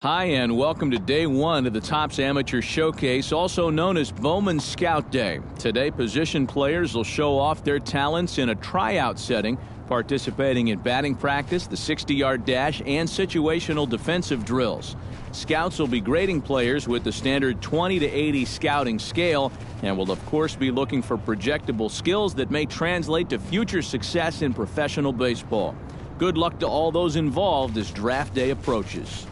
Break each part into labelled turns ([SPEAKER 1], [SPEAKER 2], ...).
[SPEAKER 1] Hi, and welcome to day one of the Topps Amateur Showcase, also known as Bowman Scout Day. Today, position players will show off their talents in a tryout setting, participating in batting practice, the 60-yard dash, and situational defensive drills. Scouts will be grading players with the standard 20 to 80 scouting scale and will, of course, be looking for projectable skills that may translate to future success in professional baseball. Good luck to all those involved as draft day approaches.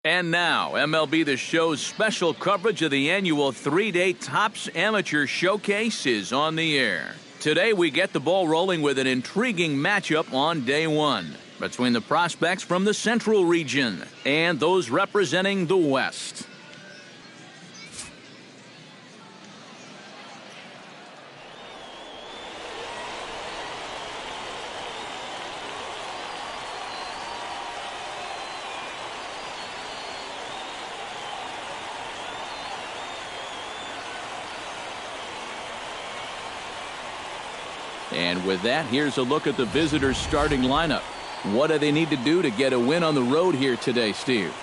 [SPEAKER 1] And now, MLB The Show's special coverage of the annual 3-day Topps Amateur Showcase is on the air. Today, we get the ball rolling with an intriguing matchup on day one between the prospects from the Central region and those representing the West. And with that, here's a look at the visitors' starting lineup. What do they need to do to get a win on the road here today, Steve?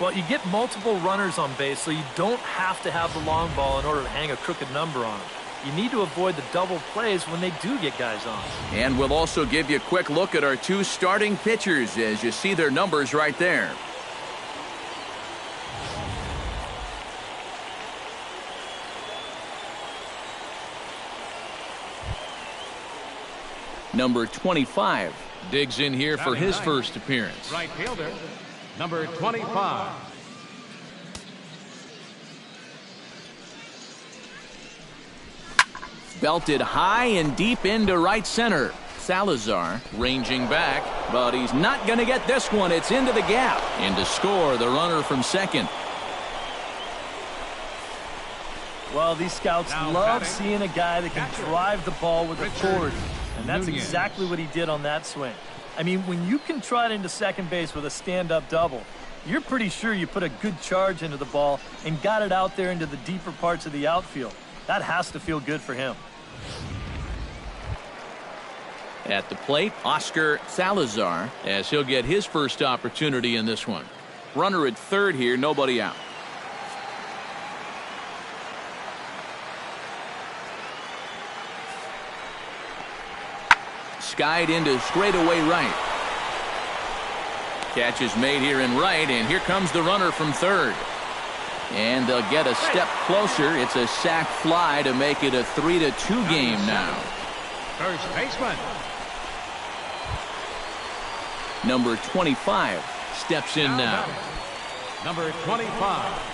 [SPEAKER 2] Well, you get multiple runners on base, so you don't have to have the long ball in order to hang a crooked number on them. You need to avoid the double plays when they do get guys on.
[SPEAKER 1] And we'll also give you a quick look at our two starting pitchers as you see their numbers right there. Number 25 digs in here for his first appearance.
[SPEAKER 3] Right fielder, number 25.
[SPEAKER 1] Belted high and deep into right center. Salazar ranging back, but he's not going to get this one. It's into the gap. And to score, the runner from second.
[SPEAKER 2] Well, these scouts love seeing a guy that can drive the ball with authority. And that's exactly what he did on that swing. I mean, when you can trot into second base with a stand-up double, you're pretty sure you put a good charge into the ball and got it out there into the deeper parts of the outfield. That has to feel good for him.
[SPEAKER 1] At the plate, Oscar Salazar, as he'll get his first opportunity in this one. Runner at third here, nobody out. Skied into straightaway right. Catch is made here in right, and here comes the runner from third. And they'll get a step closer. It's a sac fly to make it a 3-2 game now.
[SPEAKER 3] First baseman.
[SPEAKER 1] Number 25 steps in now.
[SPEAKER 3] Number 25.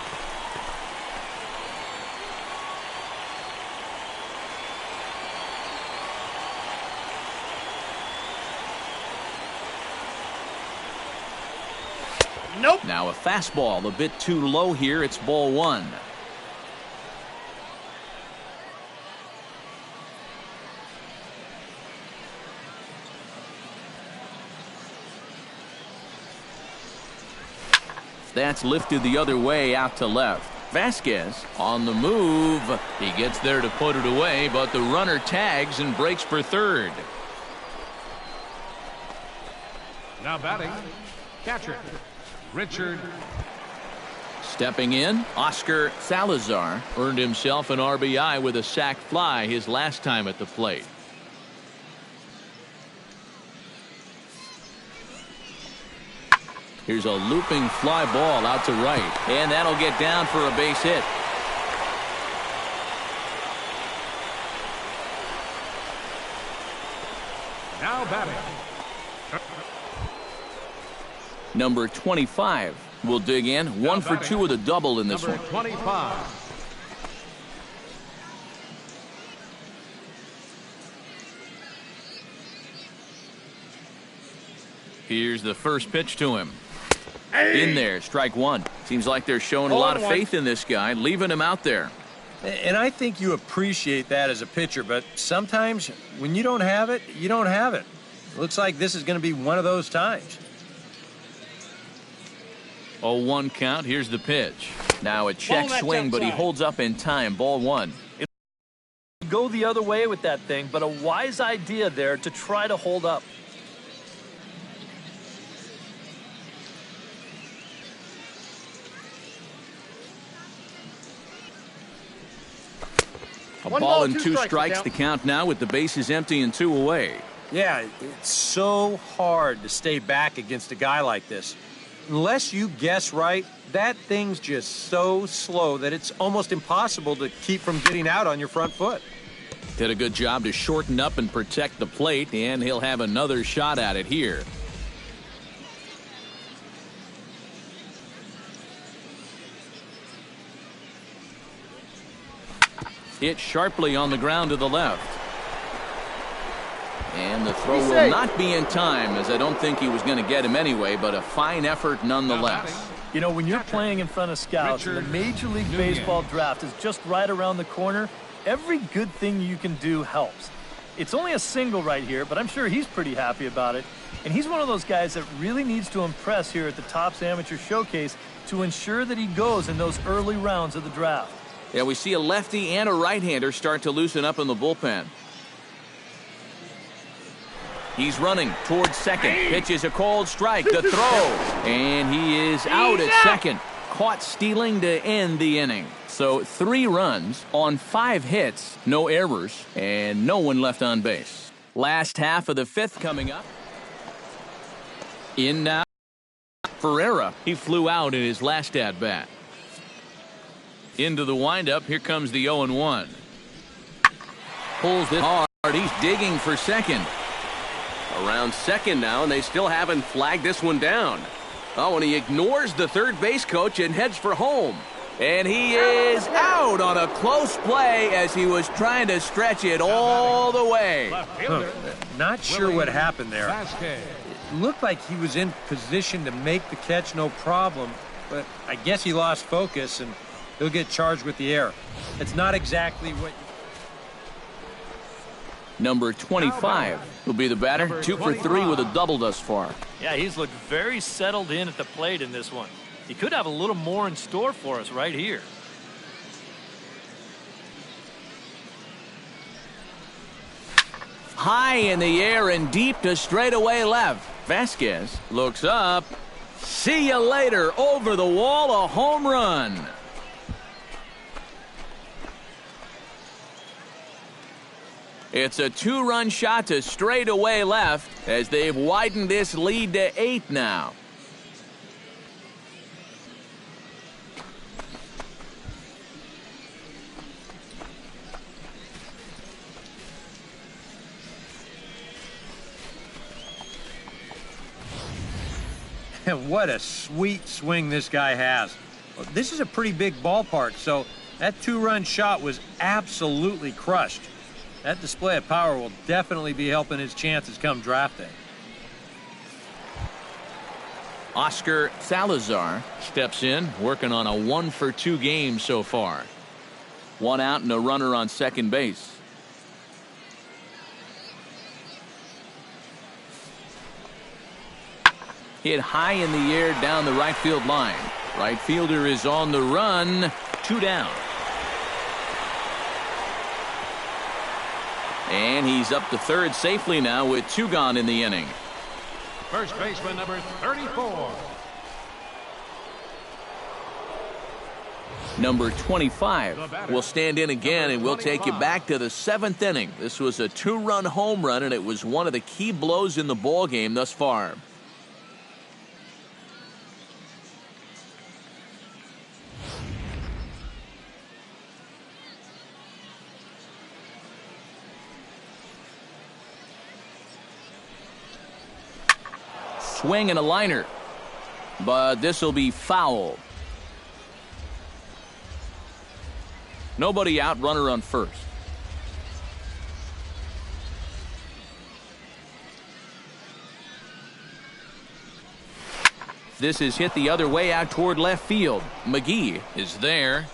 [SPEAKER 2] Nope.
[SPEAKER 1] Now a fastball a bit too low here. It's ball one. That's lifted the other way out to left. Vasquez on the move. He gets there to put it away, but the runner tags and breaks for third.
[SPEAKER 3] Now batting, catcher, Richard.
[SPEAKER 1] Stepping in, Oscar Salazar earned himself an RBI with a sac fly his last time at the plate. Here's a looping fly ball out to right, and that'll get down for a base hit.
[SPEAKER 3] Now batting.
[SPEAKER 1] Number 25 will dig in. 1 for 2 with a double in this one.
[SPEAKER 3] Number 25.
[SPEAKER 1] Here's the first pitch to him. In there, strike one. Seems like they're showing a lot of faith in this guy, leaving him out there.
[SPEAKER 4] And I think you appreciate that as a pitcher, but sometimes when you don't have it, you don't have it. Looks like this is going to be one of those times.
[SPEAKER 1] 0-1 count. Here's the pitch. Now a check swing, but he holds up in time. Ball one.
[SPEAKER 2] Go the other way with that thing, but a wise idea there to try to hold up.
[SPEAKER 1] A ball and two strikes the count now with the bases empty and 2 away.
[SPEAKER 4] Yeah, it's so hard to stay back against a guy like this. Unless you guess right, that thing's just so slow that it's almost impossible to keep from getting out on your front foot.
[SPEAKER 1] Did a good job to shorten up and protect the plate, and he'll have another shot at it here. Hit sharply on the ground to the left. And the throw will not be in time, as I don't think he was going to get him anyway, but a fine effort nonetheless.
[SPEAKER 2] You know, when you're playing in front of scouts, and the Major League Baseball draft is just right around the corner, every good thing you can do helps. It's only a single right here, but I'm sure he's pretty happy about it. And he's one of those guys that really needs to impress here at the Topps Amateur Showcase to ensure that he goes in those early rounds of the draft.
[SPEAKER 1] Yeah, we see a lefty and a right-hander start to loosen up in the bullpen. He's running towards second. Pitch is a cold strike. The throw. And he is out at second. Caught stealing to end the inning. So 3 runs on 5 hits, no errors, and no one left on base. Last half of the 5th coming up. In now, Ferreira. He flew out in his last at-bat. Into the windup. Here comes the 0-1. Pulls it hard. He's digging for second. Around second now, and they still haven't flagged this one down. Oh, and he ignores the third base coach and heads for home. And he is out on a close play as he was trying to stretch it all the way.
[SPEAKER 4] Not sure what happened there. It looked like he was in position to make the catch no problem, but I guess he lost focus and he'll get charged with the error. It's not exactly what...
[SPEAKER 1] Number 25 will be the batter. 2 for 3 with a double thus far.
[SPEAKER 2] Yeah, he's looked very settled in at the plate in this one. He could have a little more in store for us right here.
[SPEAKER 1] High in the air and deep to straightaway left. Vasquez looks up. See you later. Over the wall, a home run. It's a 2-run shot to straightaway left as they've widened this lead to 8 now.
[SPEAKER 4] What a sweet swing this guy has. This is a pretty big ballpark, so that 2-run shot was absolutely crushed. That display of power will definitely be helping his chances come draft day.
[SPEAKER 1] Oscar Salazar steps in, working on a 1-for-2 game so far. 1 out and a runner on second base. Hit high in the air down the right field line. Right fielder is on the run. 2 down. And he's up to third safely now with 2 gone in the inning.
[SPEAKER 3] First baseman number 34.
[SPEAKER 1] Number 25 will stand in again, and we'll take you back to the 7th inning. This was a 2-run home run, and it was one of the key blows in the ball game thus far. Swing and a liner, but this will be foul. Nobody out, runner on first. This is hit the other way out toward left field. McGee is there.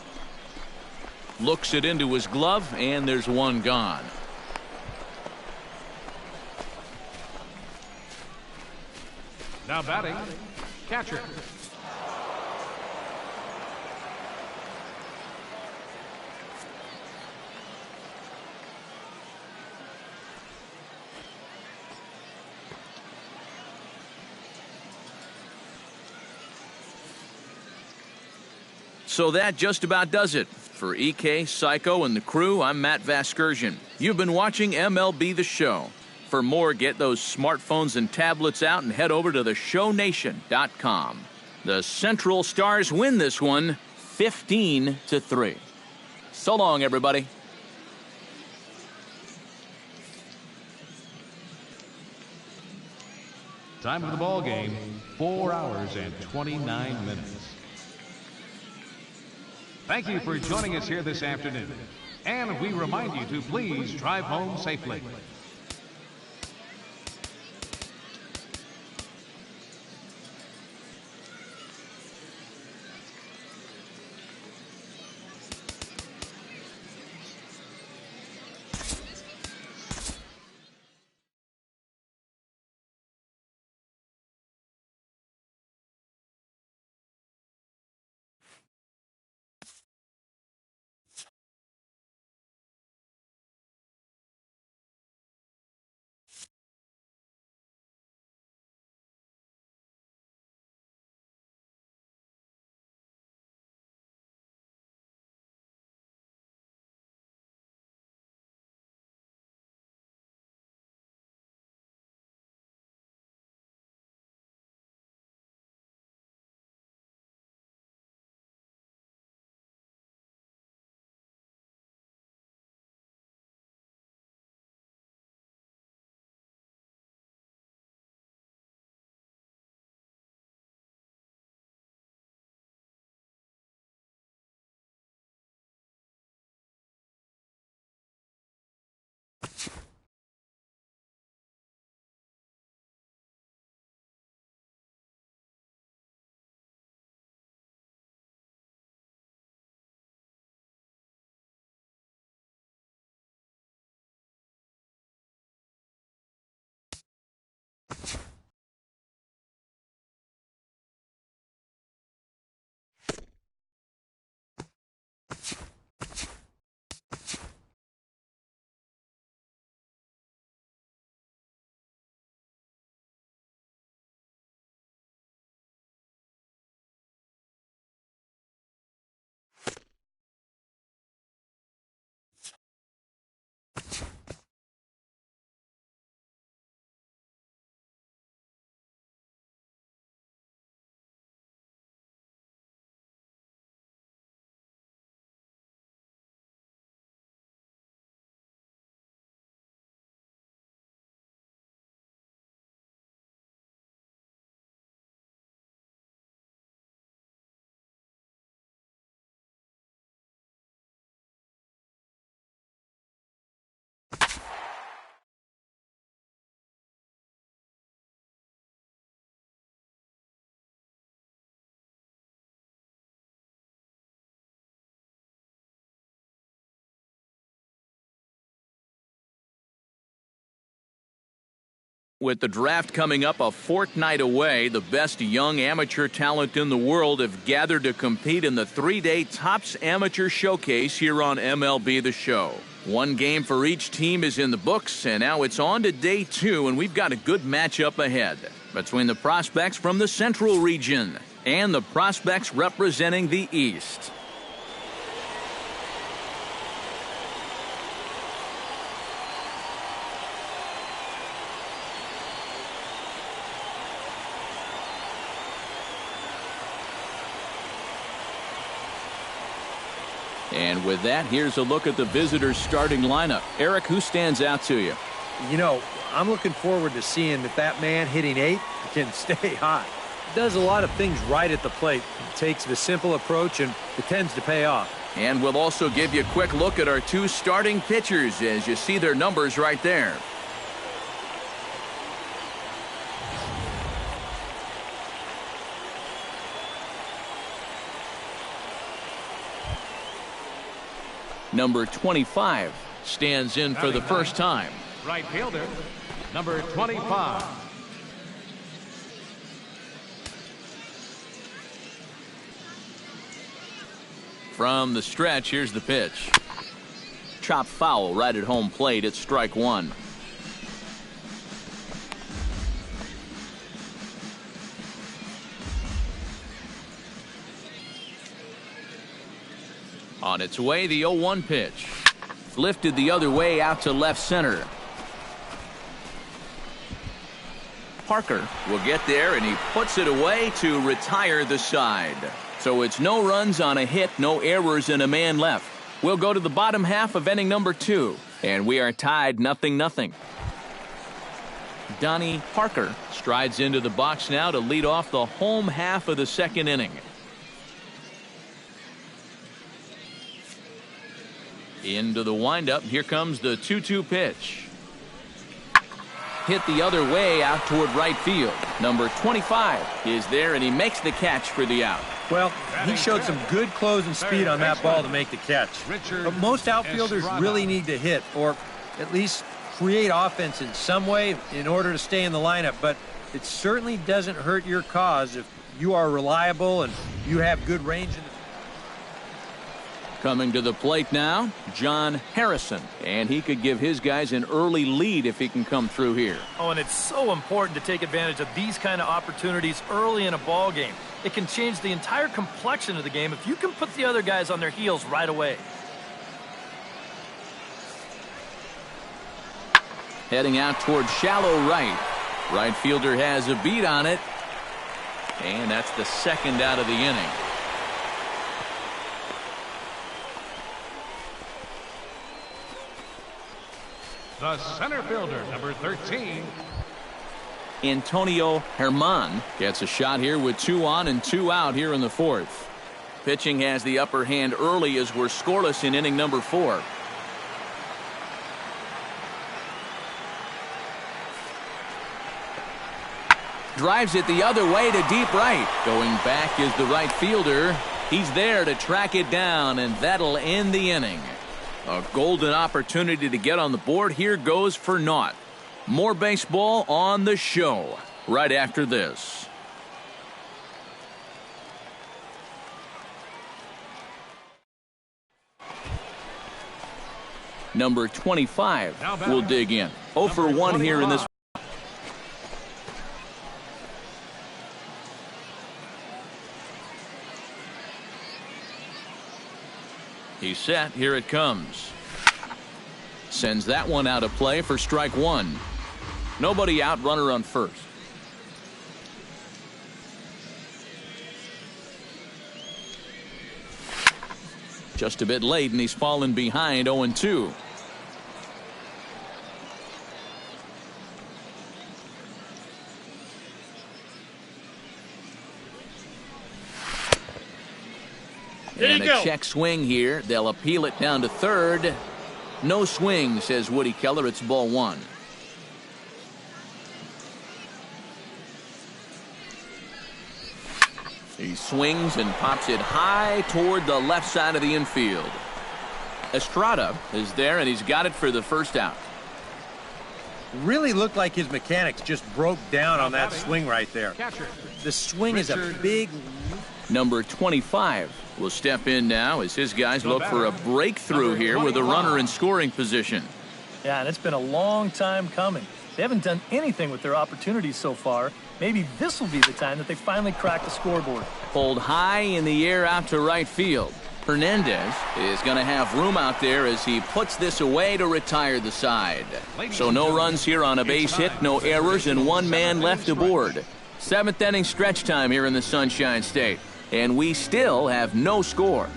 [SPEAKER 1] Looks it into his glove, and there's 1 gone.
[SPEAKER 3] Now batting, catcher.
[SPEAKER 1] So that just about does it. For EK, Psycho, and the crew, I'm Matt Vasgersian. You've been watching MLB The Show. For more, get those smartphones and tablets out and head over to theshownation.com. The Central Stars win this one 15-3. So long, everybody.
[SPEAKER 3] Time of the ball game, 4 hours and 29 minutes. Thank you for joining us here this afternoon. And we remind you to please drive home safely.
[SPEAKER 1] With the draft coming up a fortnight away, the best young amateur talent in the world have gathered to compete in the 3-day Topps Amateur Showcase here on MLB The Show. One game for each team is in the books, and now it's on to day 2, and we've got a good matchup ahead between the prospects from the Central region and the prospects representing the East. And with that, here's a look at the visitors' starting lineup. Eric, who stands out to you?
[SPEAKER 4] You know, I'm looking forward to seeing if that man hitting 8 can stay hot. Does a lot of things right at the plate. Takes the simple approach, and it tends to pay off.
[SPEAKER 1] And we'll also give you a quick look at our 2 starting pitchers as you see their numbers right there. Number 25 stands in for the first time.
[SPEAKER 3] Right fielder, number 25.
[SPEAKER 1] From the stretch, here's the pitch. Chop foul right at home plate. It's strike 1. On its way, the 0-1 pitch. Lifted the other way out to left center. Parker will get there, and he puts it away to retire the side. So it's no runs on a hit, no errors, and a man left. We'll go to the bottom half of inning number 2, and we are tied 0-0. Donnie Parker strides into the box now to lead off the home half of the second inning. Into the windup. Here comes the 2-2 pitch. Hit the other way out toward right field. Number 25 is there, and he makes the catch for the out.
[SPEAKER 4] Well, he showed some good closing speed on that ball to make the catch. But most outfielders really need to hit, or at least create offense in some way in order to stay in the lineup. But it certainly doesn't hurt your cause if you are reliable and you have good range in the
[SPEAKER 1] Coming to the plate now, John Harrison. And he could give his guys an early lead if he can come through here.
[SPEAKER 2] Oh, and it's so important to take advantage of these kind of opportunities early in a ball game. It can change the entire complexion of the game if you can put the other guys on their heels right away.
[SPEAKER 1] Heading out toward shallow right. Right fielder has a beat on it. And that's the second out of the inning.
[SPEAKER 3] The center fielder, number 13.
[SPEAKER 1] Antonio Herman gets a shot here with 2 on and 2 out here in the fourth. Pitching has the upper hand early as we're scoreless in inning number 4. Drives it the other way to deep right. Going back is the right fielder. He's there to track it down, and that'll end the inning. A golden opportunity to get on the board here goes for naught. More baseball on the show right after this. Number 25 will dig in. 0 for 1 here in this. He's set. Here it comes. Sends that one out of play for strike 1. Nobody out, runner on first. Just a bit late, and he's fallen behind 0-2. And a check swing here. They'll appeal it down to third. No swing, says Woody Keller. It's ball 1. He swings and pops it high toward the left side of the infield. Estrada is there, and he's got it for the first out.
[SPEAKER 4] Really looked like his mechanics just broke down on that swing right there. The swing is a big.
[SPEAKER 1] Number 25 will step in now as his guys look for a breakthrough here with a runner in scoring position.
[SPEAKER 2] Yeah, and it's been a long time coming. They haven't done anything with their opportunities so far. Maybe this will be the time that they finally crack the scoreboard.
[SPEAKER 1] Pulled high in the air out to right field. Hernandez is going to have room out there as he puts this away to retire the side. So no runs here on a base hit, no errors, and 1 man left aboard. 7th inning stretch time here in the Sunshine State. And we still have no score.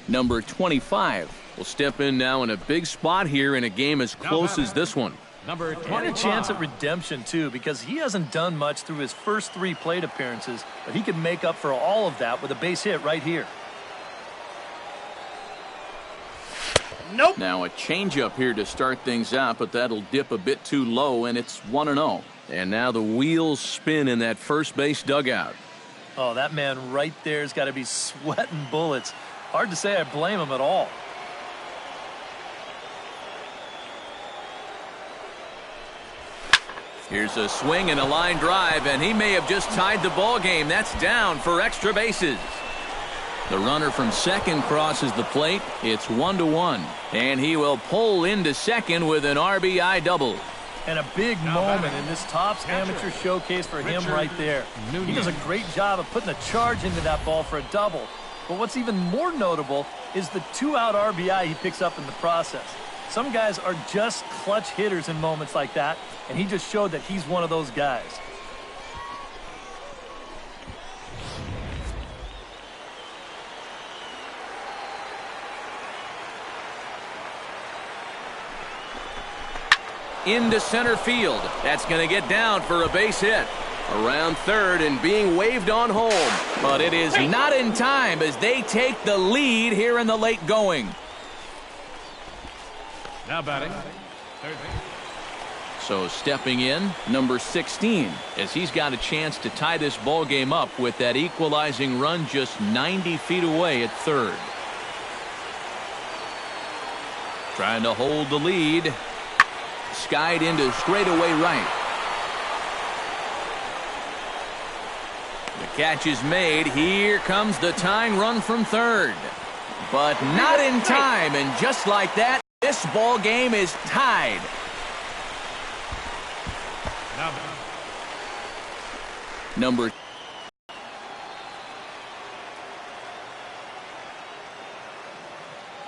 [SPEAKER 1] Number 25 will step in now in a big spot here in a game as close as this one.
[SPEAKER 3] Number 25.
[SPEAKER 2] And a chance at redemption, too, because he hasn't done much through his first 3 plate appearances, but he can make up for all of that with a base hit right here.
[SPEAKER 1] Nope. Now a changeup here to start things out, but that'll dip a bit too low, and it's 1-0. And now the wheels spin in that first base dugout.
[SPEAKER 2] Oh, that man right there's got to be sweating bullets. Hard to say I blame him at all.
[SPEAKER 1] Here's a swing and a line drive, and he may have just tied the ball game. That's down for extra bases. The runner from second crosses the plate. It's 1-1, and he will pull into second with an RBI double.
[SPEAKER 2] And a big moment in this Topps Amateur Showcase for him right there. He does a great job of putting a charge into that ball for a double. But what's even more notable is the 2-out RBI he picks up in the process. Some guys are just clutch hitters in moments like that, and he just showed that he's one of those guys. Into center field. That's going to get down for a base hit.
[SPEAKER 1] Around third and being waved on home. But it is not in time as they take the lead here in the late going.
[SPEAKER 3] Now batting, third.
[SPEAKER 1] So stepping in, number 16, as he's got a chance to tie this ball game up with that equalizing run just 90 feet away at third. Trying to hold the lead. Skied into straightaway right. The catch is made. Here comes the tying run from third. But not in time, and just like that, this ball game is tied. Number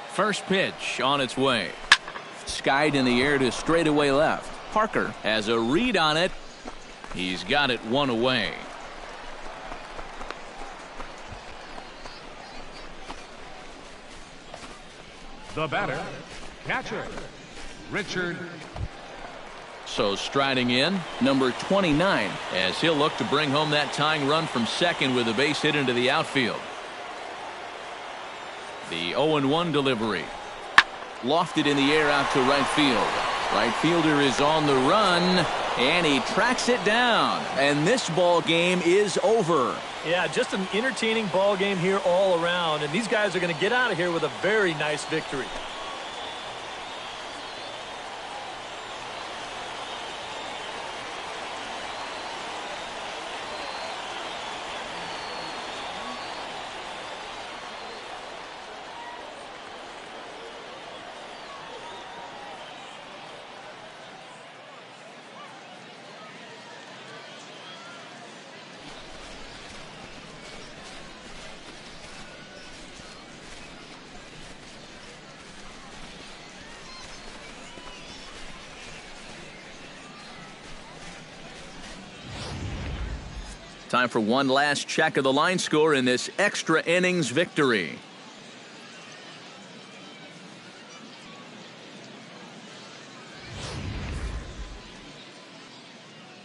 [SPEAKER 1] first pitch on its way. Skied in the air to straightaway left. Parker has a read on it. He's got it one away.
[SPEAKER 3] The batter, catcher, Richard.
[SPEAKER 1] So striding in, number 29, as he'll look to bring home that tying run from second with a base hit into the outfield. The 0-1 delivery. Lofted in the air out to right field. Right fielder is on the run, and he tracks it down. And this ball game is over.
[SPEAKER 2] Yeah, just an entertaining ball game here all around, and these guys are going to get out of here with a very nice victory.
[SPEAKER 1] Time for one last check of the line score in this extra innings victory.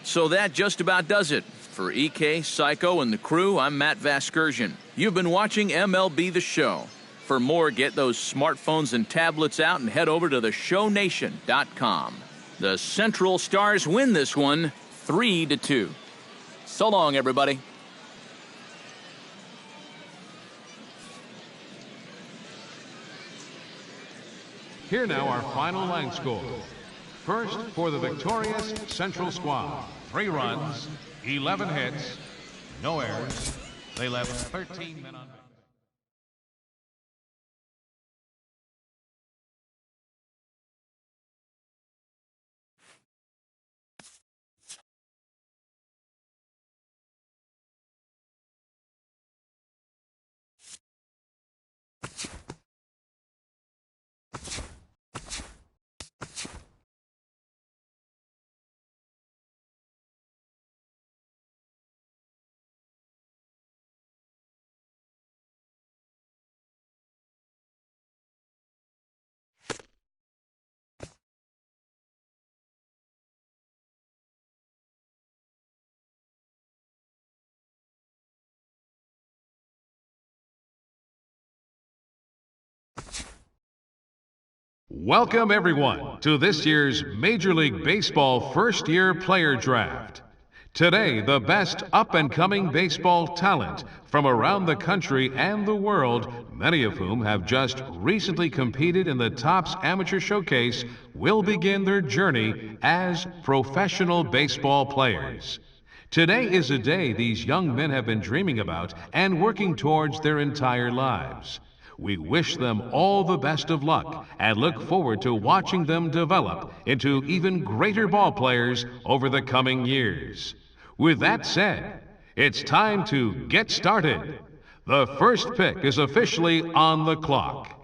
[SPEAKER 1] So that just about does it. For EK, Psycho, and the crew, I'm Matt Vasgersian. You've been watching MLB The Show. For more, get those smartphones and tablets out and head over to theshownation.com. The Central Stars win this one 3-2. So long, everybody.
[SPEAKER 3] Here now our final line score. First for the victorious Central squad. 3 runs, 11 hits, no errors. They left 13 men on base. Welcome, everyone, to this year's Major League Baseball first-year player draft. Today, the best up-and-coming baseball talent from around the country and the world, many of whom have just recently competed in the Topps Amateur Showcase, will begin their journey as professional baseball players. Today is a day these young men have been dreaming about and working towards their entire lives. We wish them all the best of luck and look forward to watching them develop into even greater ball players over the coming years. With that said, it's time to get started. The first pick is officially on the clock.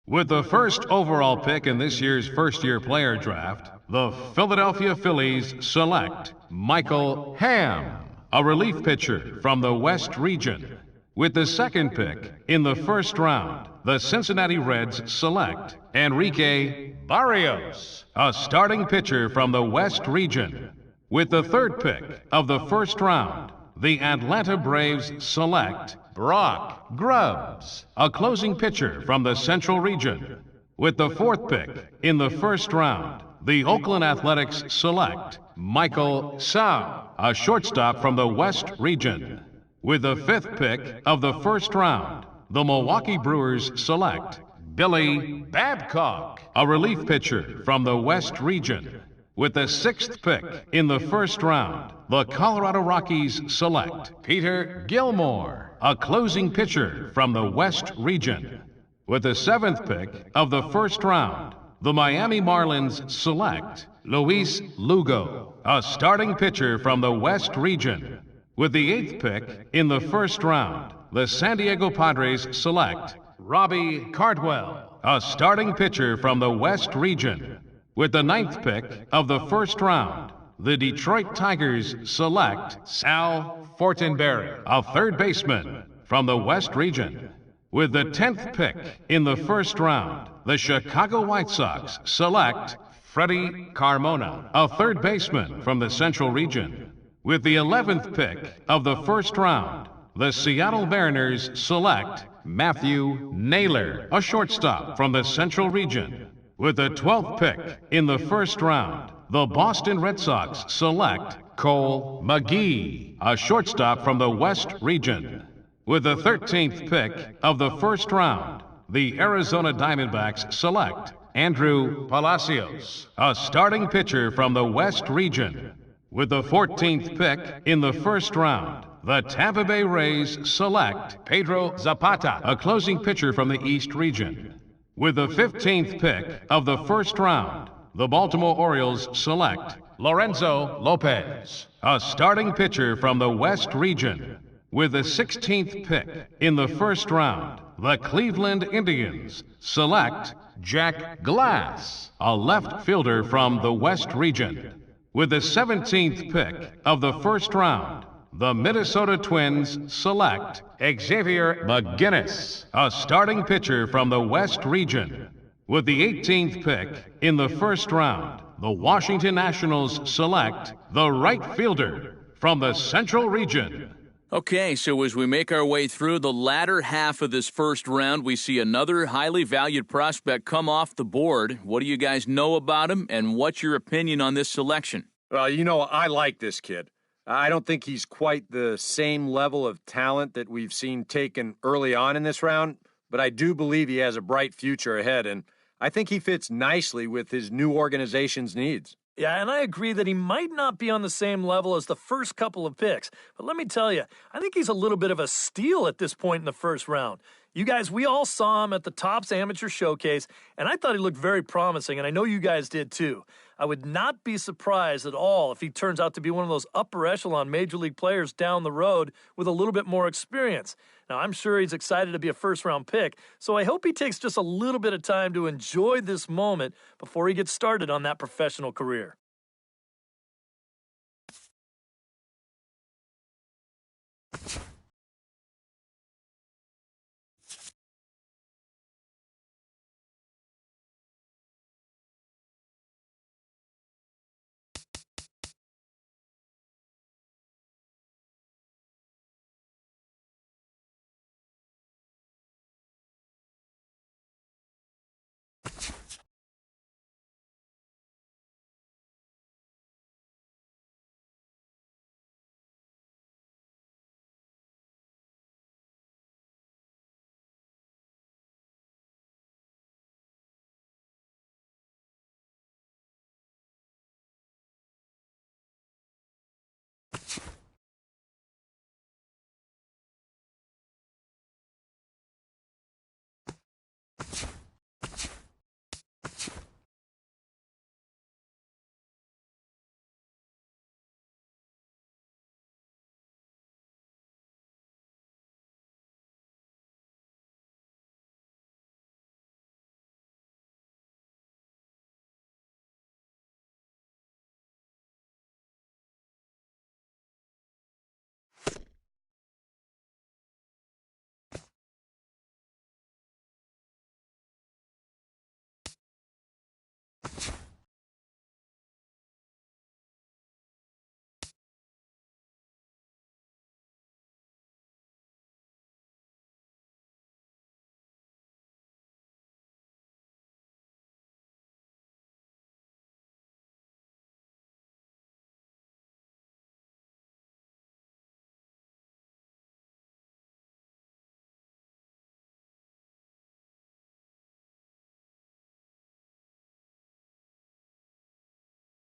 [SPEAKER 3] With the first overall pick in this year's first-year player draft, the Philadelphia Phillies select Michael Hamm, a relief pitcher from the West Region. With the second pick in the first round, the Cincinnati Reds select Enrique Barrios, a starting pitcher from the West Region. With the third pick of the first round, the Atlanta Braves select Brock Grubbs, a closing pitcher from the Central Region. With the fourth pick in the first round, the Oakland Athletics select Michael Sau, a shortstop from the West Region. With the fifth pick of the first round, the Milwaukee Brewers select Billy Babcock, a relief pitcher from the West Region. With the sixth pick in the first round, the Colorado Rockies select Peter Gilmore, a closing pitcher from the West Region. With the seventh pick of the first round, the Miami Marlins select Luis Lugo, a starting pitcher from the West Region. With the eighth pick in the first round, the San Diego Padres select Robbie Cardwell, a starting pitcher from the West Region. With the ninth pick of the first round, the Detroit Tigers select Sal Fortenberry, a third baseman from the West Region. With the 10th pick in the first round, the Chicago White Sox select Freddie Carmona, a third baseman from the Central Region. With the 11th pick of the first round, the Seattle Mariners select Matthew Naylor, a shortstop from the Central Region. With the 12th pick in the first round, the Boston Red Sox select Cole McGee, a shortstop from the West Region. With the 13th pick of the first round, the Arizona Diamondbacks select Andrew Palacios, a starting pitcher from the West Region. With the 14th pick in the first round, the Tampa Bay Rays select Pedro Zapata, a closing pitcher from the East Region. With the 15th pick of the first round, the Baltimore Orioles select Lorenzo Lopez, a starting pitcher from the West Region. With the 16th pick in the first round, the Cleveland Indians select Jack Glass, a left fielder from the West Region. With the 17th pick of the first round, the Minnesota Twins select Xavier McGinnis, a starting pitcher from the West Region. With the 18th pick in the first round, the Washington Nationals select the right fielder from the Central Region.
[SPEAKER 1] Okay, so as we make our way through the latter half of this first round, we see another highly valued prospect come off the board. What do you guys know about him, and what's your opinion on this selection?
[SPEAKER 4] Well, you know, I like this kid. I don't think he's quite the same level of talent that we've seen taken early on in this round, but I do believe he has a bright future ahead, and I think he fits nicely with his new organization's needs.
[SPEAKER 2] Yeah, and I agree that he might not be on the same level as the first couple of picks. But let me tell you, I think he's a little bit of a steal at this point in the first round. You guys, we all saw him at the Topps Amateur Showcase, and I thought he looked very promising, and I know you guys did too. I would not be surprised at all if he turns out to be one of those upper echelon major league players down the road with a little bit more experience. Now, I'm sure he's excited to be a first-round pick, so I hope he takes just a little bit of time to enjoy this moment before he gets started on that professional career.